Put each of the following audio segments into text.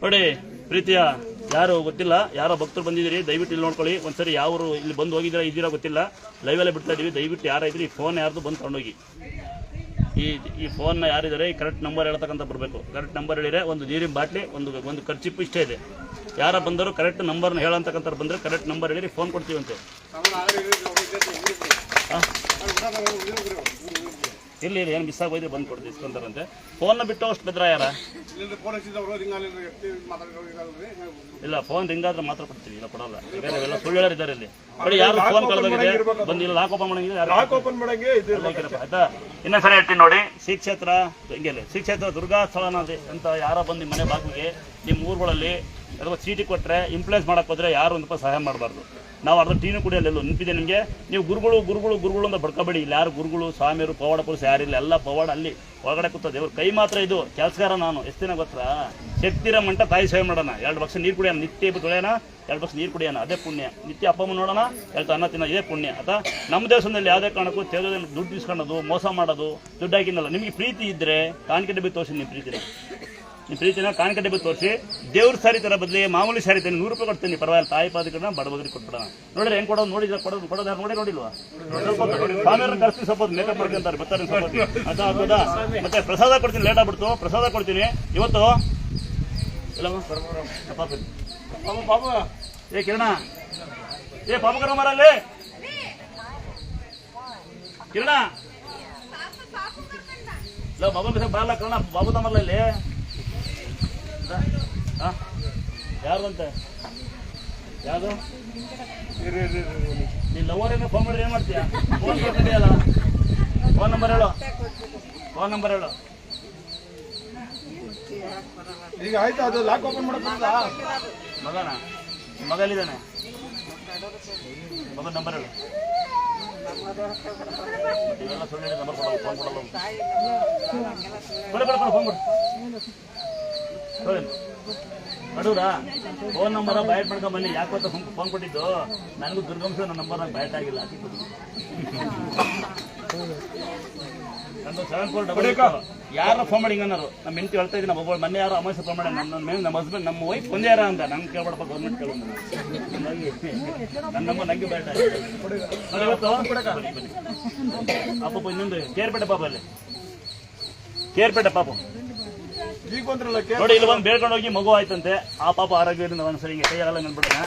ನೋಡಿ ಪ್ರೀತಿಯ ಯಾರು ಗೊತ್ತಿಲ್ಲ, ಯಾರೋ ಭಕ್ತರು ಬಂದಿದ್ದೀರಿ, ದಯವಿಟ್ಟು ಇಲ್ಲಿ ನೋಡ್ಕೊಳ್ಳಿ. ಒಂದ್ಸರಿ ಯಾರು ಇಲ್ಲಿ ಬಂದು ಹೋಗಿದ್ದೀರಾ ಇದ್ದೀರಾ ಗೊತ್ತಿಲ್ಲ, ಲೈವಲ್ಲೇ ಬಿಡ್ತಾ ಇದೀವಿ. ದಯವಿಟ್ಟು ಯಾರಾದ್ರಿ ಈ ಫೋನ್ ಯಾರ್ದು ಬಂದು ತಗೊಂಡೋಗಿ. ಈ ಫೋನ್ನ ಯಾರಿದ್ದಾರೆ ಈ ಕರೆಕ್ಟ್ ನಂಬರ್ ಹೇಳ್ತಕ್ಕಂಥ ಬರಬೇಕು. ಕರೆಕ್ಟ್ ನಂಬರ್ ಹೇಳಿದ್ರೆ ಒಂದು ನೀರಿನ ಬಾಟ್ಲಿ, ಒಂದು ಖರ್ಚಿಪ್ಪು ಇಷ್ಟೇ ಇದೆ. ಯಾರ ಬಂದರು ಕರೆಕ್ಟ್ ನಂಬರ್ನ ಹೇಳಂತಕ್ಕಂಥ ಬಂದರೆ ಕರೆಕ್ಟ್ ನಂಬರ್ ಹೇಳಿರಿ, ಫೋನ್ ಕೊಡ್ತೀವಂತೆ. ಇಲ್ಲಿ ಏನು ಮಿಸ್ ಆಗೋಯ್ತು ಬಂದು ಕೊಡ್ತೀವಿ ಇಸ್ಕೊಂತಾರಂತೆ. ಫೋನ್ನ ಬಿಟ್ಟು ಅಷ್ಟು ಬೆದ್ರ ಯಾರ ಇಲ್ಲ, ಫೋನ್ ರಿಂಗ್ ಆದ್ರೆ ಮಾತ್ರ ಕೊಡ್ತೀವಿ, ಇಲ್ಲ ಕೊಡಲ್ಲ. ಎಲ್ಲ ಸುಳ್ಳು ಹೇಳೋರಿದ್ದಾರೆ ಇಲ್ಲಿ. ನೋಡಿ ಯಾರು ಫೋನ್ ಕಳೆದೋಗಿದೆ ಬಂದಿಲ್ಲ, ಲಾಕ್ ಓಪನ್ ಮಾಡಂಗಿದೆ ಆಯ್ತಾ. ಇನ್ನೊಂದ್ಸರಿ ಹೇಳ್ತೀನಿ ನೋಡಿ, ಶ್ರೀ ಕ್ಷೇತ್ರ ಹಿಂಗೆಲ್ಲ ಶ್ರೀ ಕ್ಷೇತ್ರ ದುರ್ಗಾ ಸ್ಥಳನದಿ ಅಂತ ಯಾರೋ ಬಂದು ನಿಮ್ಮ ಮನೆ ಬಾಗಿಲಿಗೆ ನಿಮ್ಮ ಊರುಗಳಲ್ಲಿ ಅಥವಾ ಚೀಟಿ ಕೊಟ್ಟರೆ ಇಂಪ್ಲೇಸ್ ಮಾಡಕ್ಕೆ ಹೋದ್ರೆ ಯಾರು ಒಂದು ರೂಪಾಯಿ ಸಹಾಯ ಮಾಡಬಾರ್ದು. ನಾವು ಅರ್ಧ ಟೀನು ಕುಡಿಯಲ್ಲೆಲ್ಲೋ ನೆನಪಿದೆ ನಿಮಗೆ. ನೀವು ಗುರುಗಳು ಅಂತ ಬಡ್ಕೋಬೇಡಿ. ಇಲ್ಲಿ ಯಾರು ಗುರುಗಳು ಸ್ವಾಮಿಯರು ಪವಾಡ ಪುರುಷ ಯಾರಿಲ್ಲ, ಎಲ್ಲ ಪವಾಡ ಅಲ್ಲಿ ಒಳಗಡೆ ಕೂತದೆ. ದೇವ್ರ ಕೈ ಮಾತ್ರ ಇದು ಕೆಲಸಗಾರ. ನಾನು ಎಷ್ಟು ದಿನ ಗೊತ್ತಾ, ಶಕ್ತಿರ ಮಂಟ ತಾಯಿ ಸೇವೆ ಮಾಡೋಣ, 2 ಬಕ್ಸ ನೀರು ಕುಡಿಯೋಣ, ನಿತ್ಯ ತೊಳೆಯೋಣ, 2 ಬಕ್ಸ ನೀರು ಕುಡಿಯೋಣ, ಅದೇ ಪುಣ್ಯ. ನಿತ್ಯ ಅಪ್ಪಮ್ಮ ನೋಡೋಣ, 2 ಅನ್ನ ತಿನ್ನೋ, ಇದೇ ಪುಣ್ಯ. ಅಥವಾ ನಮ್ಮ ದೇಶದಲ್ಲಿ ಯಾವುದೇ ಕಾರಣಕ್ಕೂ ತೆಗೆದಲ್ಲಿ ದುಡ್ಡು ಇಸ್ಕೊಳ್ಳೋದು, ಮೋಸ ಮಾಡೋದು, ದುಡ್ಡು ಹಾಕಿನಲ್ಲ. ನಿಮಗೆ ಪ್ರೀತಿ ಇದ್ದರೆ ಕಾಣಿಕೆ ಡಬ್ಬಿ ತೋರಿಸಿ, ನಿಮ್ಮ ಪ್ರೀತಿನ ಕಾಣಿಕೆ ಡಬ್ಬಿ ತೋರಿಸಿ. ದೇವ್ರ ಸಾರಿ ತರ ಬದಲಿ ಮಾಮೂಲಿ ಸಾರಿ ತಾನೆ 100 ರೂಪಾಯಿ ಕೊಡ್ತೀನಿ, ಪರವಾಗಿಲ್ಲ. ತಾಯಿ ಪಾದಗಳನ್ನ ಬಡಬಗ್ರಿಗೆ ಕೊಟ್ಬಿಡೋಣ. ನೋಡಿದ್ರೆ ಹೆಂಗ್ ಕೊಡೋದು ನೋಡಿದ್ರೆ ಕೊಡೋದು ಯಾರು ನೋಡಿಲ್ವಾ? ಸ್ವಾಮಿಯವ್ರನ್ನ ಕಳಿಸ್ತೀನಿ, ಸ್ವಲ್ಪ ಮೇಕಪ್ ಮಾಡ್ಕೊಂತಾರೆ, ಬರ್ತಾರೆ ಸ್ವಲ್ಪ ಅದಾಗೋದಾ. ಮತ್ತೆ ಪ್ರಸಾದ ಕೊಡ್ತೀನಿ, ಲೇಟ್ ಆಗ್ಬಿಡ್ತು. ಪ್ರಸಾದ ಕೊಡ್ತೀನಿ ಇವತ್ತು. ಪಾಪ ಏ ಕಿರಣ, ಏ ಪಾಪ ಕರ ಮರಲ್ಲಿ ಕಿರಣ ಇಲ್ಲ, ಬಾಬು ಬರಲ್ಲ ಕಿರಣ, ಬಾಬು ತಮ್ಮಲ್ಲ ಇಲ್ಲಿ. ಯಾರ್ದಂತೆ ಯಾವುದು ನೀನು ಲವರೇನೋ ಫೋನ್ ಮಾಡಿದ್ರೆ ಏನು ಮಾಡ್ತೀಯ? ಫೋನ್ ಕೊಡ್ತಿದೆಯಲ್ಲ, ಫೋನ್ ನಂಬರ್ ಹೇಳು. ಈಗ ಆಯ್ತು, ಅದು ಲಾಕ್ ಓಪನ್ ಮಾಡಕ್ಕೆ ಮಗ ಎಲ್ಲಿದ್ದಾನೆ? ಮಗನ ನಂಬರ್ ಹೇಳು. ಇವೆಲ್ಲ ಸುಳ್ಳು ಹೇಳಿ ನಂಬರ್ ಕೊಡಲ್ಲ, ಫೋನ್ ಕೊಡಲ್ಲ. ಫೋನ್ ಕೊಡು ನಡುವ್ರಾ. ಫೋನ್ ನಂಬರ ಬಯಟ್ ಮಾಡ್ಕೊಂಡ್ ಬನ್ನಿ. ಯಾಕೆ ಗೊತ್ತಾ ಫೋನ್ ಕೊಟ್ಟಿದ್ದು? ನನಗೂ ದುರ್ಗಂಶ ನನ್ನ ನಂಬರ್ ನಂಗೆ ಬಯಟ್ ಆಗಿಲ್ಲ. ನಂದು 74 ಯಾರ ಫೋನ್ ಮಾಡಿ ಹಿಂಗన్నారు. ನಮ್ಮ ಹೆಂಡತಿ ಹೇಳ್ತಾ ಇದ್ದೀನಿ, ನಮ್ಮ ಒಬ್ಬಳು ಮೊನ್ನೆ ಯಾರು ಅಮಾವಾಸ್ಯೆ ಫೋನ್ ಮಾಡಿ ನಮ್ಮ ಹಸ್ಬೆಂಡ್ ನಮ್ಮ ವೈಫ್ ಒಂದೇ ಯಾರ ಅಂತ ನಂಗೆ ಕೇಳ್ಬೇಡಪ್ಪ, ಗೌರ್ಮೆಂಟ್ ಕೇಳೋದು. ನನ್ನ ನಂಬರ್ ನಂಗೆ ಬಯಟ್ ಆಗಿಲ್ಲ. ಇವತ್ತು ಅಪ್ಪ ಇನ್ನೊಂದು ಕೇರ್ಪೇಟೆ ಪಾಪ, ಅಲ್ಲಿ ಕೇರ್ಪೇಟೆ ಪಾಪ ನೋಡಿ, ಇಲ್ಲಿ ಬಂದು ಬೇಡ್ಕೊಂಡು ಹೋಗಿ ಮಗು ಆಯ್ತಂತೆ. ಆ ಪಾಪ ಆರೋಗ್ಯದಿಂದ ಒಂದ್ಸರಿ ಹಿಂಗೆ ಕೈಯಾಗಲ್ಲ ನನ್ಬಿಡ್ತಾನೆ.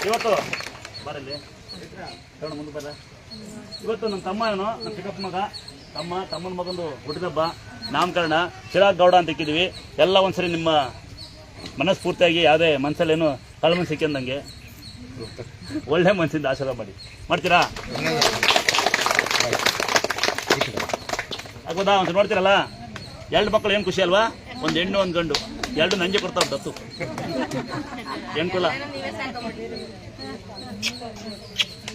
ಇವತ್ತು ಬರಲಿ ಮುಂದೆ ಬರ. ಇವತ್ತು ನಮ್ಮ ತಮ್ಮ ಏನೋ, ನಮ್ಮ ಚಿಕ್ಕಪ್ಪ ಮಗ, ತಮ್ಮನ ಮಗಂದು ಹುಟ್ಟಿದಬ್ಬ, ನಾಮಕರಣ, ಚಿರಾಗ್ ಗೌಡ ಅಂತ ಇಕ್ಕಿದ್ವಿ. ಎಲ್ಲ ಒಂದ್ಸರಿ ನಿಮ್ಮ ಮನಸ್ಫೂರ್ತಿಯಾಗಿ ಯಾವುದೇ ಮನಸ್ಸಲ್ಲೇನು ಕಳ್ಮನ್ ಸಿಕ್ಕಂದಂಗೆ ಒಳ್ಳೆ ಮನಸ್ಸಿಂದ ಆಶೀರ್ವಾದ ಮಾಡ್ತೀರಾ? ಆಗ್ಬೋದಾ? ಒಂದು ನೋಡ್ತೀರಲ್ಲ, 2 ಮಕ್ಕಳು ಏನು ಖುಷಿ ಅಲ್ವಾ? ಒಂದು ಹೆಣ್ಣು ಒಂದು ಗಂಡು, 2 ನಂಗೆ ಕೊಡ್ತಾವೆ ದತ್ತು. ಹೆಣ್ಕುಲ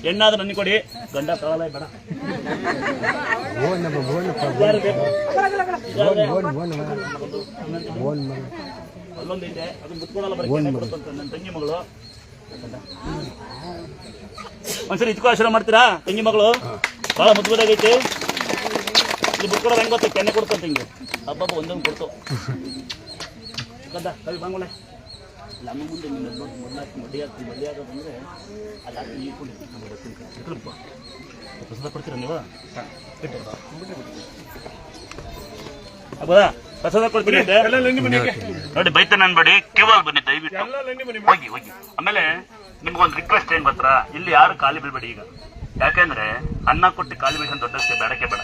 ಹೆಣ್ಣಾದ್ರೆ ನನಗೆ ಕೊಡಿ, ಗಂಡ ತಗೊಳ್ಳ ಬೇಡ. ಅಲ್ಲೊಂದೈತೆ, ಅದು ಮುತ್ಕೊಳಲ್ಲ, ಬರುತ್ತೆ ನನ್ನ ತಂಗಿ ಮಗಳು. ಒಂದ್ಸರಿ ಇದಕ್ಕೂ ಆಶೀರ್ವಾದ ಮಾಡ್ತೀರಾ? ತಂಗಿ ಮಗಳು ಭಾಳ ಮುದ್ಬೋದಾಗೈತಿ. ಇಲ್ಲಿ ಬಿಟ್ಕೊಡೋದು ಹೆಂಗೆ ಗೊತ್ತ, ಕೆನ್ನೆ ಕೊಡ್ತಂತ ಹಿಂಗೆ ಹಬ್ಬ ಒಂದೊಂದು ಕೊಡ್ತು. ಗದ್ದ ಕವಿ ಬಾಂಗುಳೆ ನಮ್ಮ ಮುಂದೆ ಮಡ್ಡಿ ಆಗ್ತೀವಿ. ಮಡ್ಡಿ ಆಗೋದಂದ್ರೆ ಅದು ಹಾಕಿ ನೀರು ಕೊಡಿ, ನಮ್ಗೆ ಬರ್ತೀನಿ. ಪ್ರಸಾದ ಕೊಡ್ತೀರಾ ನೀವು? ಹಬ್ಬದಾ ಪ್ರಸಾದ ಕೊಡ್ತೀನಿ ಅಂತೆ ನೋಡಿ. ಬೈತಾನೆ ಅನ್ಬೇಡಿ, ಕಿವಾಗ ಬನ್ನಿ ದಯವಿಟ್ಟು ಹೋಗಿ. ಆಮೇಲೆ ನಿಮ್ಗೊಂದು ರಿಕ್ವೆಸ್ಟ್ ಏನ್ ಗೊತ್ತಾ, ಇಲ್ಲಿ ಯಾರು ಖಾಲಿ ಬೀಳ್ಬೇಡಿ ಈಗ. ಯಾಕೆಂದ್ರೆ ಅನ್ನ ಕೊಟ್ಟು ಖಾಲಿ ಬೀಳ್ಸೋ ದೊಡ್ಡಕ್ಕೆ ಬೇಡಕ್ಕೆ ಬೇಡ.